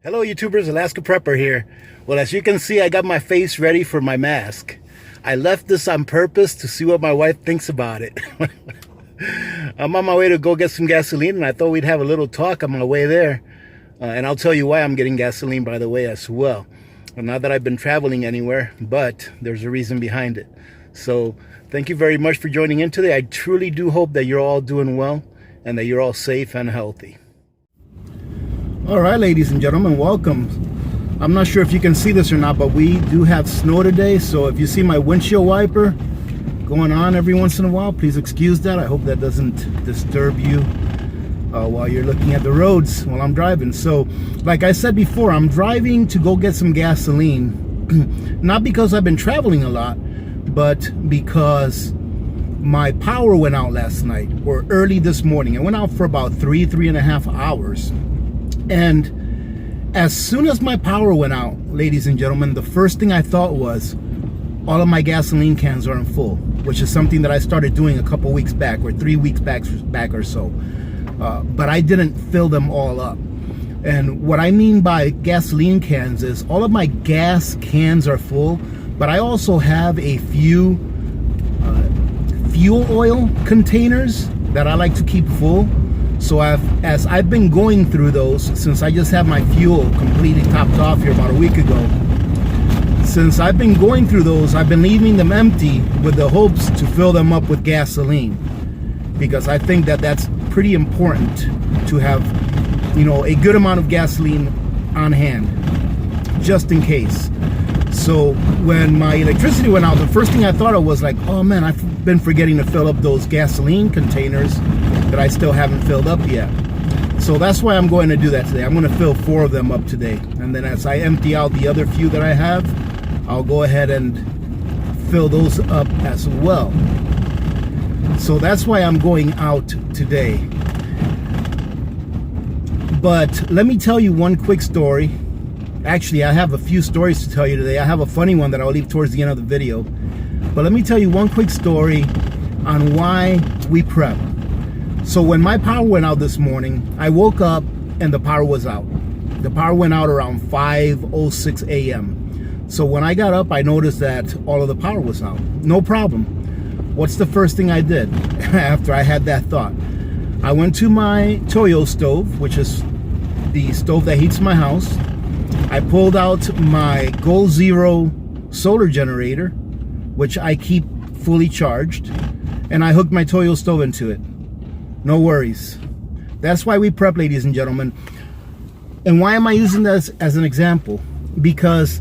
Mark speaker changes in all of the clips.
Speaker 1: Hello YouTubers, Alaska Prepper here. Well, as you can see, I got my face ready for my mask. I left this on purpose to see what my wife thinks about it. I'm on my way to go get some gasoline, and I thought we'd have a little talk on my way there. And I'll tell you why I'm getting gasoline, by the way, as well. Not that I've been traveling anywhere, but there's a reason behind it. So thank you very much for joining in today. I truly do hope that you're all doing well and that you're all safe and healthy. All right, ladies and gentlemen, welcome. I'm not sure if you can see this or not, but we do have snow today. So if you see my windshield wiper going on every once in a while, please excuse that. I hope that doesn't disturb you while you're looking at the roads while I'm driving. So like I said before, I'm driving to go get some gasoline, not because I've been traveling a lot, but because my power went out last night, or early this morning. It went out for about 3.5 hours. And as soon as my power went out, ladies and gentlemen, the first thing I thought was, all of my gasoline cans are in full, which is something that I started doing a couple weeks back, or 3 weeks back or so. But I didn't fill them all up. And what I mean by gasoline cans is all of my gas cans are full, but I also have a few fuel oil containers that I like to keep full. So as I've been going through those, since I just had my fuel completely topped off here about a week ago, since I've been going through those, I've been leaving them empty with the hopes to fill them up with gasoline, because I think that that's pretty important to have, you know, a good amount of gasoline on hand, just in case. So when my electricity went out, the first thing I thought of was like, oh man, I've been forgetting to fill up those gasoline containers that I still haven't filled up yet. So that's why I'm going to do that today. I'm going to fill 4 of them up today. And then as I empty out the other few that I have, I'll go ahead and fill those up as well. So that's why I'm going out today. But let me tell you one quick story. Actually, I have a few stories to tell you today. I have a funny one that I'll leave towards the end of the video. But let me tell you one quick story on why we prep. So when my power went out this morning, I woke up and the power was out. The power went out around 5:06 a.m. So when I got up, I noticed that all of the power was out. No problem. What's the first thing I did after I had that thought? I went to my Toyo stove, which is the stove that heats my house. I pulled out my Goal Zero solar generator, which I keep fully charged, and I hooked my Toyo stove into it. No worries. That's why we prep, ladies and gentlemen. And why am I using this as an example? Because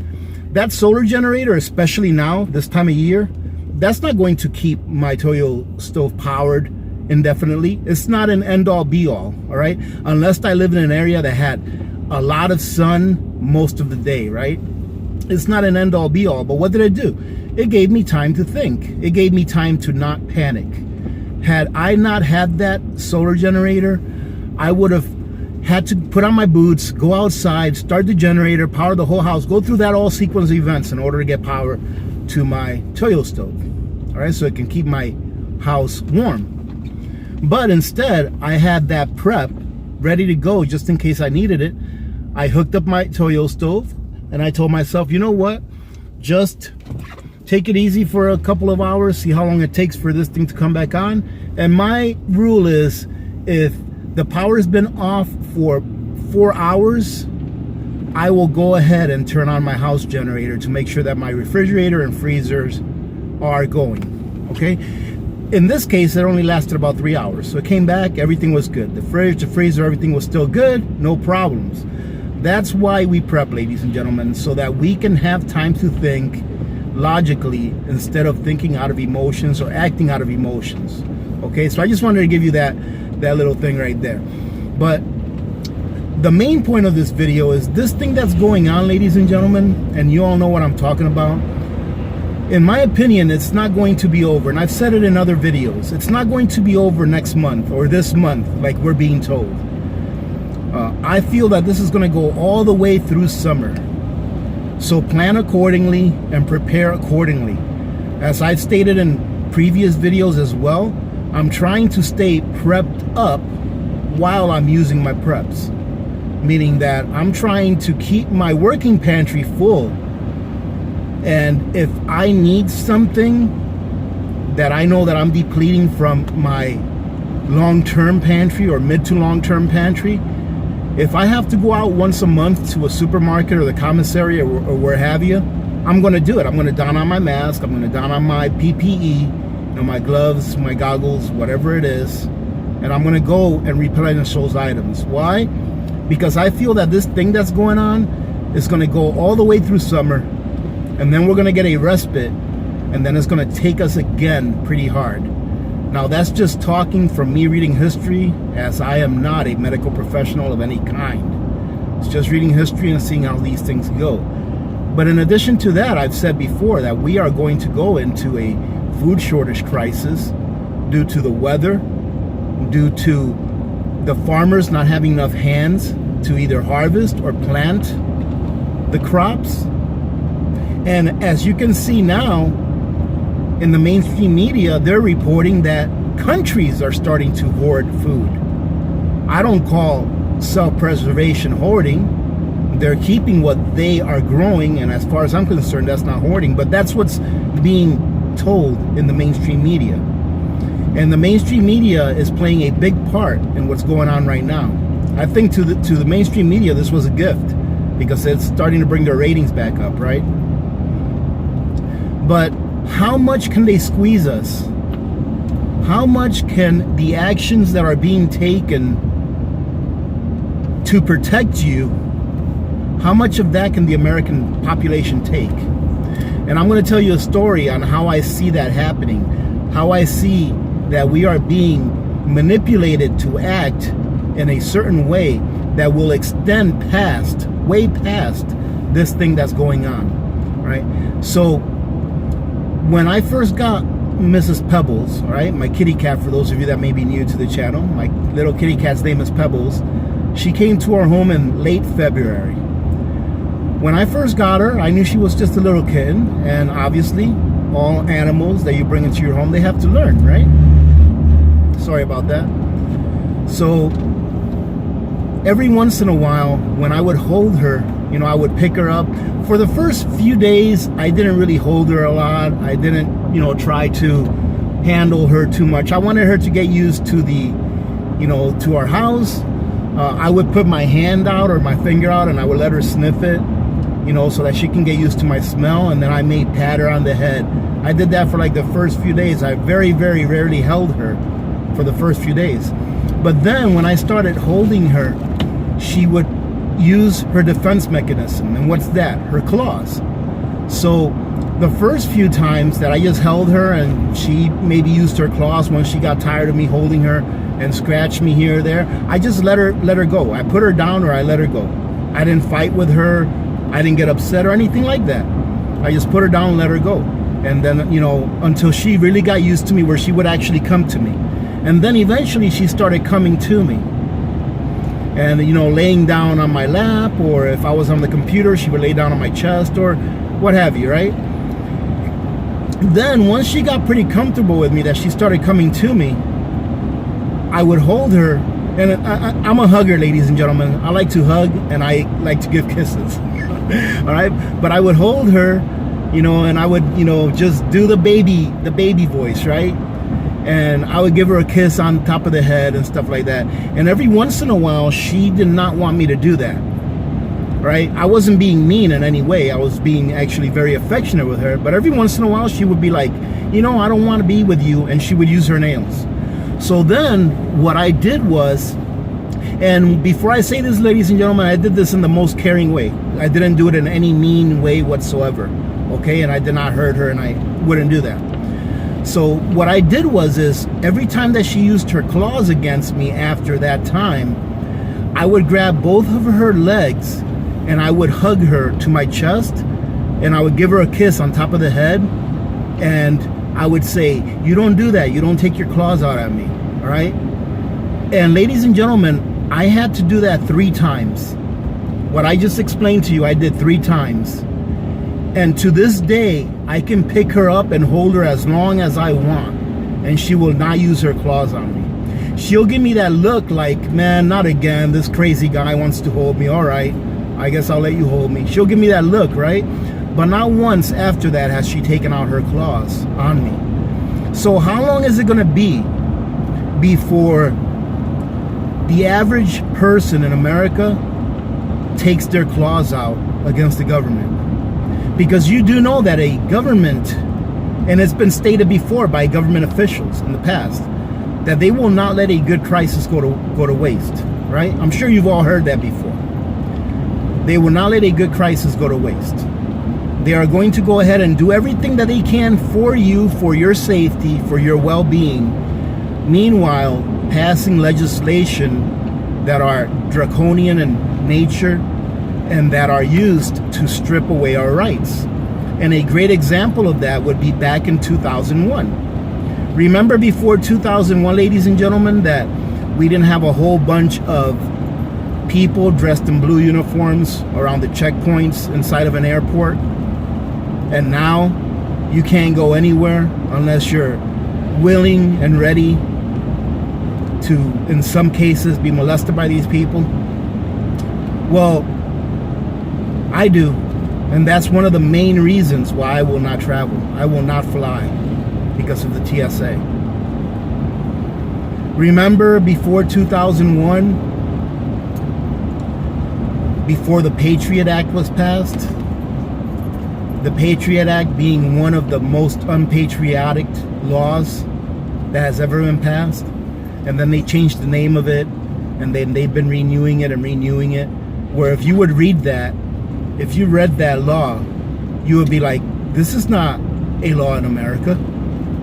Speaker 1: that solar generator, especially now, this time of year, that's not going to keep my Toyo stove powered indefinitely. It's not an end-all be-all, all right? Unless I live in an area that had a lot of sun most of the day, right? It's not an end-all be-all. But what did it do? It gave me time to think. It gave me time to not panic. Had I not had that solar generator, I would have had to put on my boots, go outside, start the generator, power the whole house, go through that all sequence of events in order to get power to my Toyo stove, all right, so it can keep my house warm. But instead, I had that prep ready to go just in case I needed it. I hooked up my Toyo stove, and I told myself, you know what, just take it easy for a couple of hours, see how long it takes for this thing to come back on. And my rule is, if the power has been off for 4 hours, I will go ahead and turn on my house generator to make sure that my refrigerator and freezers are going, okay? In this case, it only lasted about 3 hours. So it came back, everything was good. The fridge, the freezer, everything was still good, no problems. That's why we prep, ladies and gentlemen, so that we can have time to think logically instead of thinking out of emotions or acting out of emotions. Okay, so I just wanted to give you that little thing right there. But the main point of this video is this thing that's going on, ladies and gentlemen, and you all know what I'm talking about. In my opinion, it's not going to be over, and I've said it in other videos. It's not going to be over next month or this month like we're being told. I feel that this is going to go all the way through summer. So plan accordingly and prepare accordingly. As I've stated in previous videos as well, I'm trying to stay prepped up while I'm using my preps. meaning that I'm trying to keep my working pantry full. And if I need something that I know that I'm depleting from my long-term pantry or mid to long-term pantry, if I have to go out once a month to a supermarket or the commissary or where have you, I'm going to do it. I'm going to don on my mask. I'm going to don on my PPE, you know, my gloves, my goggles, whatever it is. And I'm going to go and replenish those items. Why? Because I feel that this thing that's going on is going to go all the way through summer. And then we're going to get a respite. And then it's going to take us again pretty hard. Now, that's just talking from me reading history, as I am not a medical professional of any kind. It's just reading history and seeing how these things go. But in addition to that, I've said before that we are going to go into a food shortage crisis due to the weather, due to the farmers not having enough hands to either harvest or plant the crops. And as you can see now, in the mainstream media, they're reporting that countries are starting to hoard food. I don't call self-preservation hoarding. They're keeping what they are growing, and as far as I'm concerned, that's not hoarding, but that's what's being told in the mainstream media. And the mainstream media is playing a big part in what's going on right now. I think to the mainstream media, this was a gift, because it's starting to bring their ratings back up, right? But how much can they squeeze us? How much can the actions that are being taken to protect you, how much of that can the American population take? And I'm going to tell you a story on how I see that happening, how I see that we are being manipulated to act in a certain way that will extend past, way past this thing that's going on, right? So when I first got Mrs. Pebbles, all right, my kitty cat, for those of you that may be new to the channel, my little kitty cat's name is Pebbles. She came to our home in late February. When I first got her, I knew she was just a little kitten, and obviously all animals that you bring into your home, they have to learn, right? Sorry about that. So every once in a while, when I would hold her, you know, I would pick her up. For the first few days, I didn't really hold her a lot. I didn't, you know, try to handle her too much. I wanted her to get used to the, you know, to our house. I would put my hand out or my finger out and I would let her sniff it, you know, so that she can get used to my smell. And then I may pat her on the head. I did that for like the first few days. I very, very rarely held her for the first few days. But then when I started holding her, she would use her defense mechanism. And what's that? Her claws. So the first few times that I just held her and she maybe used her claws when she got tired of me holding her and scratched me here or there, I just let her go. I put her down or I let her go. I didn't fight with her. I didn't get upset or anything like that. I just put her down and let her go. And then, you know, until she really got used to me where she would actually come to me. And then eventually she started coming to me. And, you know, laying down on my lap, or if I was on the computer, she would lay down on my chest or what have you, right? Then once she got pretty comfortable with me, that she started coming to me, I would hold her. And I'm a hugger, ladies and gentlemen. I like to hug and I like to give kisses. All right? But I would hold her, you know, and I would, you know, just do the baby voice, right? And I would give her a kiss on top of the head and stuff like that. And every once in a while, she did not want me to do that, right? I wasn't being mean in any way. I was being actually very affectionate with her. But every once in a while, she would be like, you know, I don't want to be with you. And she would use her nails. So then what I did was, and before I say this, ladies and gentlemen, I did this in the most caring way. I didn't do it in any mean way whatsoever, okay? And I did not hurt her, and I wouldn't do that. So what I did was every time that she used her claws against me after that time, I would grab both of her legs and I would hug her to my chest and I would give her a kiss on top of the head. And I would say, you don't do that. You don't take your claws out at me. All right. And ladies and gentlemen, I had to do that 3 times. What I just explained to you, I did 3 times. And to this day, I can pick her up and hold her as long as I want. And she will not use her claws on me. she'll give me that look like, man, not again. This crazy guy wants to hold me. All right, I guess I'll let you hold me. She'll give me that look, right? But not once after that has she taken out her claws on me. So how long is it going to be before the average person in America takes their claws out against the government? Because you do know that a government, and it's been stated before by government officials in the past, that they will not let a good crisis go to waste, right? I'm sure you've all heard that before. They will not let a good crisis go to waste. They are going to go ahead and do everything that they can for you, for your safety, for your well-being. Meanwhile, passing legislation that are draconian in nature and that are used to strip away our rights. And a great example of that would be back in 2001. Remember before 2001, ladies and gentlemen, that we didn't have a whole bunch of people dressed in blue uniforms around the checkpoints inside of an airport? And now you can't go anywhere unless you're willing and ready to, in some cases, be molested by these people. Well, I do. And that's one of the main reasons why I will not travel. I will not fly because of the TSA. Remember before 2001, before the Patriot Act was passed? The Patriot Act being one of the most unpatriotic laws that has ever been passed. And then they changed the name of it, and then they've been renewing it and renewing it. Where if you would read that, if you read that law, you would be like, this is not a law in America.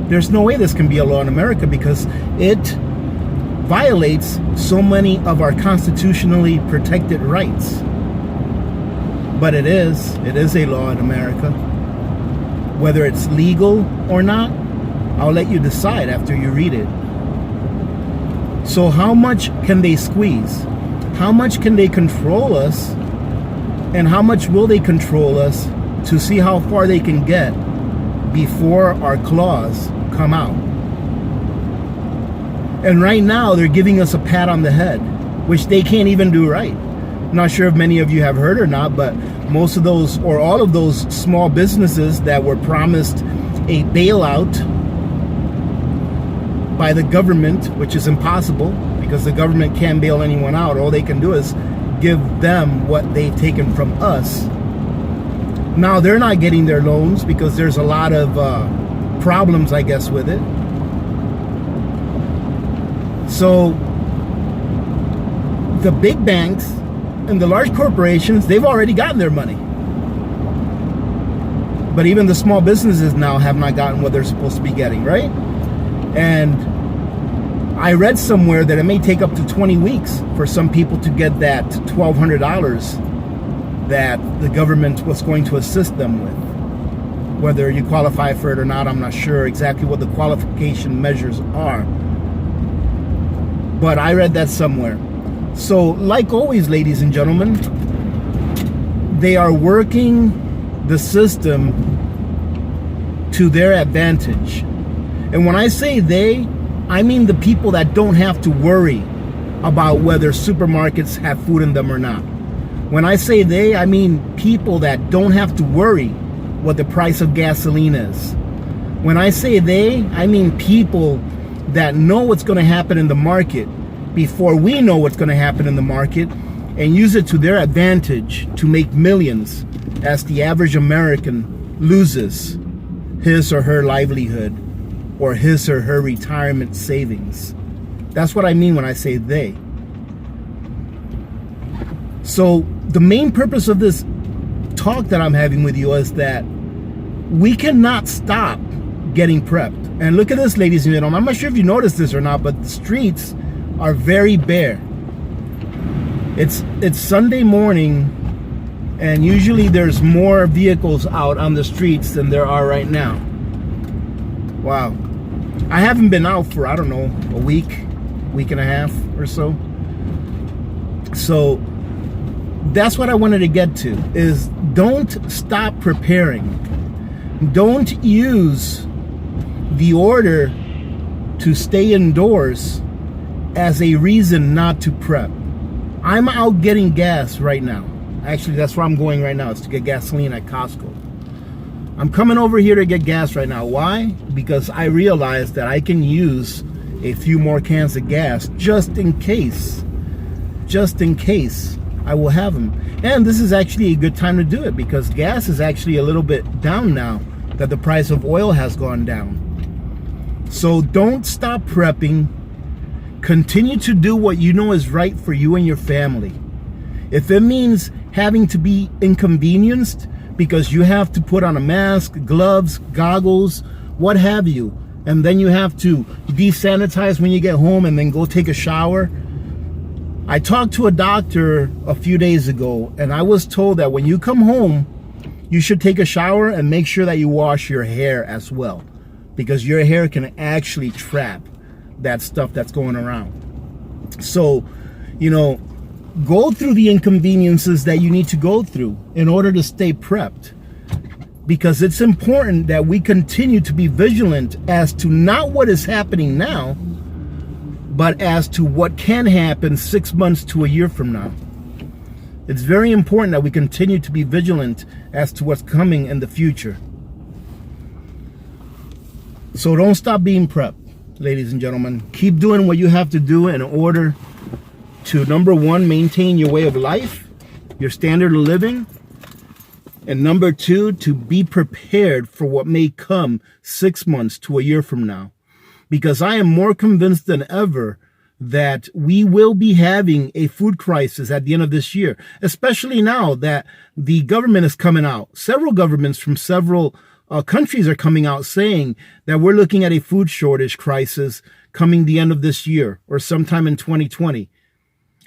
Speaker 1: There's no way this can be a law in America because it violates so many of our constitutionally protected rights. But it is a law in America. Whether it's legal or not, I'll let you decide after you read it. So how much can they squeeze? How much can they control us? And how much will they control us to see how far they can get before our claws come out? And right now, they're giving us a pat on the head, which they can't even do right. I'm not sure if many of you have heard or not, but most of those, or all of those small businesses that were promised a bailout by the government, which is impossible because the government can't bail anyone out. All they can do is give them what they've taken from us. Now they're not getting their loans because there's a lot of problems, I guess, with it. So the big banks and the large corporations, they've already gotten their money. But even the small businesses now have not gotten what they're supposed to be getting, right? And I read somewhere that it may take up to 20 weeks for some people to get that $1,200 that the government was going to assist them with. Whether you qualify for it or not, I'm not sure exactly what the qualification measures are. But I read that somewhere. So, like always, ladies and gentlemen, they are working the system to their advantage. And when I say they, I mean the people that don't have to worry about whether supermarkets have food in them or not. When I say they, I mean people that don't have to worry what the price of gasoline is. When I say they, I mean people that know what's going to happen in the market before we know what's going to happen in the market and use it to their advantage to make millions as the average American loses his or her livelihood or his or her retirement savings. That's what I mean when I say they. So the main purpose of this talk that I'm having with you is that we cannot stop getting prepped. And look at this, ladies and gentlemen. I'm not sure if you noticed this or not, but the streets are very bare. It's Sunday morning, and usually there's more vehicles out on the streets than there are right now. Wow. I haven't been out for, I don't know, a week and a half or so. So that's what I wanted to get to, is don't stop preparing. Don't use the order to stay indoors as a reason not to prep. I'm out getting gas right now. Actually, that's where I'm going right now, is to get gasoline at Costco. I'm coming over here to get gas right now. Why? Because I realized that I can use a few more cans of gas just in case. Just in case I will have them. And this is actually a good time to do it because gas is actually a little bit down now that the price of oil has gone down. So don't stop prepping. Continue to do what you know is right for you and your family. If it means having to be inconvenienced because you have to put on a mask, gloves, goggles, what have you, and then you have to desanitize when you get home and then go take a shower. I talked to a doctor a few days ago and I was told that when you come home, you should take a shower and make sure that you wash your hair as well, because your hair can actually trap that stuff that's going around. So, you know, go through the inconveniences that you need to go through in order to stay prepped, because it's important that we continue to be vigilant as to not what is happening now, but as to what can happen 6 months to a year from now. It's very important that we continue to be vigilant as to what's coming in the future. So don't stop being prepped, ladies and gentlemen. Keep doing what you have to do in order to, number one, maintain your way of life, your standard of living, and number two, to be prepared for what may come 6 months to a year from now. Because I am more convinced than ever that we will be having a food crisis at the end of this year, especially now that the government is coming out. Several governments from several countries are coming out saying that we're looking at a food shortage crisis coming the end of this year or sometime in 2020.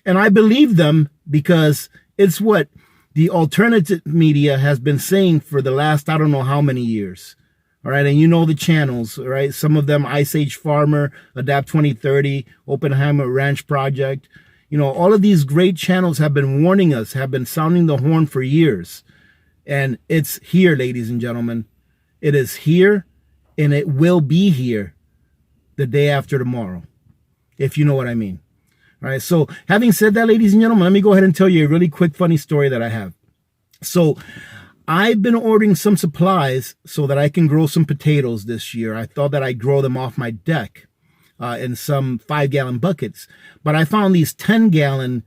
Speaker 1: And I believe them because it's what the alternative media has been saying for the last, I don't know how many years. All right. And you know the channels, right? Some of them, Ice Age Farmer, Adapt 2030, Oppenheimer Ranch Project. You know, all of these great channels have been warning us, have been sounding the horn for years. And it's here, ladies and gentlemen. It is here, and it will be here the day after tomorrow, if you know what I mean. All right. So having said that, ladies and gentlemen, let me go ahead and tell you a really quick, funny story that I have. So I've been ordering some supplies so that I can grow some potatoes this year. I thought that I'd grow them off my deck in some 5-gallon buckets. But I found these 10-gallon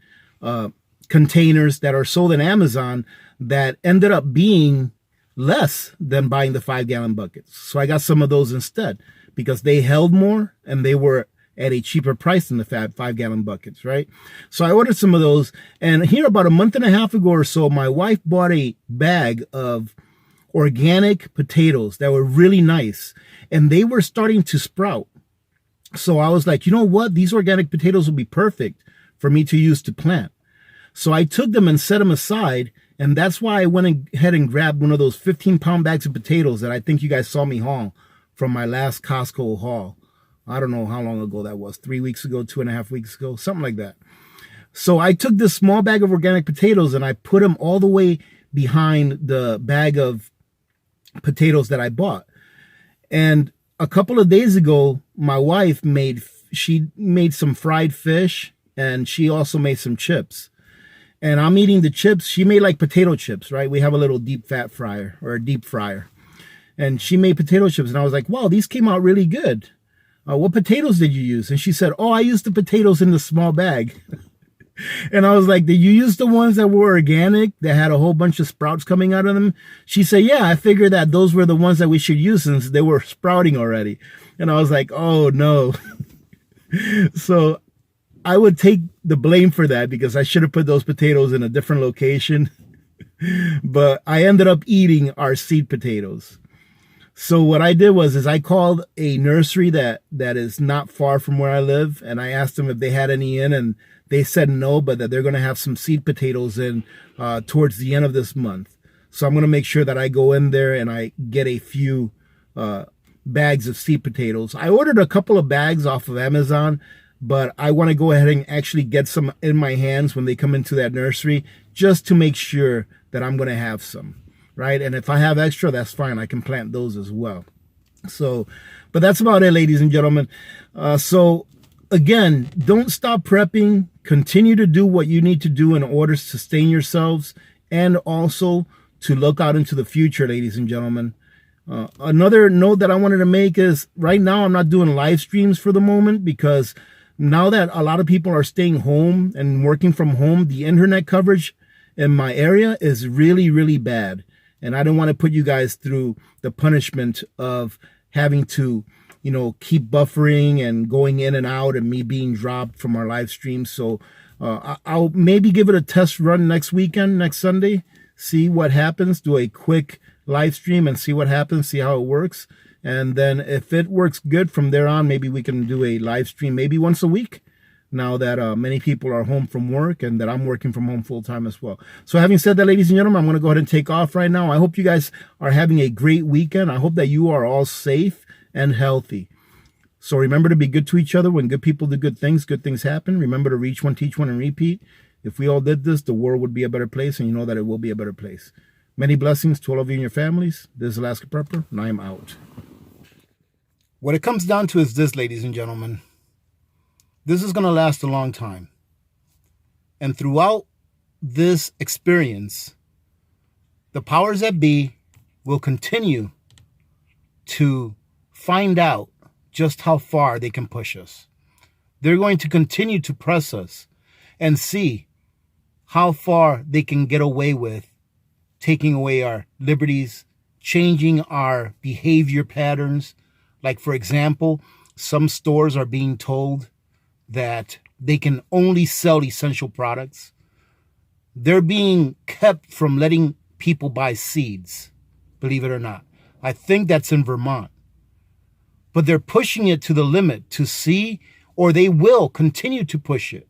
Speaker 1: containers that are sold in Amazon that ended up being less than buying the 5-gallon buckets. So I got some of those instead because they held more and they were at a cheaper price than the 5-gallon buckets, right? So I ordered some of those. And here about a month and a half ago or so, my wife bought a bag of organic potatoes that were really nice. And they were starting to sprout. So I was like, you know what? These organic potatoes will be perfect for me to use to plant. So I took them and set them aside. And that's why I went ahead and grabbed one of those 15-pound bags of potatoes that I think you guys saw me haul from my last Costco haul. I don't know how long ago that was, 3 weeks ago, 2.5 weeks ago, something like that. So I took this small bag of organic potatoes and I put them all the way behind the bag of potatoes that I bought. And a couple of days ago, my wife made some fried fish and she also made some chips. And I'm eating the chips. She made like potato chips, right? We have a little deep fat fryer or a deep fryer. And she made potato chips. And I was like, wow, these came out really good. What potatoes did you use? And she said, oh, I used the potatoes in the small bag. And I was like, did you use the ones that were organic, that had a whole bunch of sprouts coming out of them? She said, yeah, I figured that those were the ones that we should use since they were sprouting already. And I was like, oh, no. So I would take the blame for that because I should have put those potatoes in a different location. But I ended up eating our seed potatoes. So what I did was I called a nursery that is not far from where I live. And I asked them if they had any in, and they said no, but that they're going to have some seed potatoes in towards the end of this month. So I'm going to make sure that I go in there and I get a few bags of seed potatoes. I ordered a couple of bags off of Amazon, but I want to go ahead and actually get some in my hands when they come into that nursery just to make sure that I'm going to have some. Right. And if I have extra, that's fine. I can plant those as well. So, but that's about it, ladies and gentlemen. So again, don't stop prepping. Continue to do what you need to do in order to sustain yourselves and also to look out into the future, ladies and gentlemen. Another note that I wanted to make is right now I'm not doing live streams for the moment because now that a lot of people are staying home and working from home, the internet coverage in my area is really, really bad. And I don't want to put you guys through the punishment of having to, you know, keep buffering and going in and out and me being dropped from our live stream. So I'll maybe give it a test run next weekend, next Sunday, see what happens, do a quick live stream and see what happens, see how it works. And then if it works good from there on, maybe we can do a live stream maybe once a week now that many people are home from work and that I'm working from home full time as well. So having said that, ladies and gentlemen, I'm going to go ahead and take off right now. I hope you guys are having a great weekend. I hope that you are all safe and healthy. So remember to be good to each other. When good people do good things happen. Remember to reach one, teach one, and repeat. If we all did this, the world would be a better place, and you know that it will be a better place. Many blessings to all of you and your families. This is Alaska Prepper, and I am out. What it comes down to is this, ladies and gentlemen. This is going to last a long time. And throughout this experience, the powers that be will continue to find out just how far they can push us. They're going to continue to press us and see how far they can get away with taking away our liberties, changing our behavior patterns. Like, for example, some stores are being told that they can only sell essential products. They're being kept from letting people buy seeds, believe it or not. I think that's in Vermont. But they're pushing it to the limit to see, or they will continue to push it.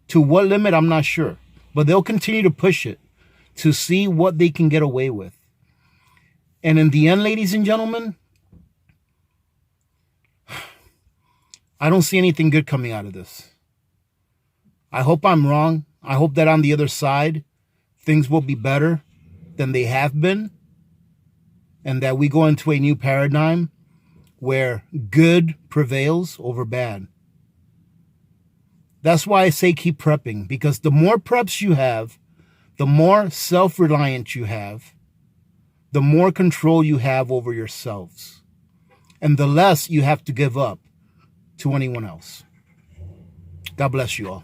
Speaker 1: To what limit, I'm not sure. But they'll continue to push it to see what they can get away with. And in the end, ladies and gentlemen, I don't see anything good coming out of this. I hope I'm wrong. I hope that on the other side, things will be better than they have been. And that we go into a new paradigm where good prevails over bad. That's why I say keep prepping. Because the more preps you have, the more self-reliant you have, the more control you have over yourselves. And the less you have to give up to anyone else. God bless you all.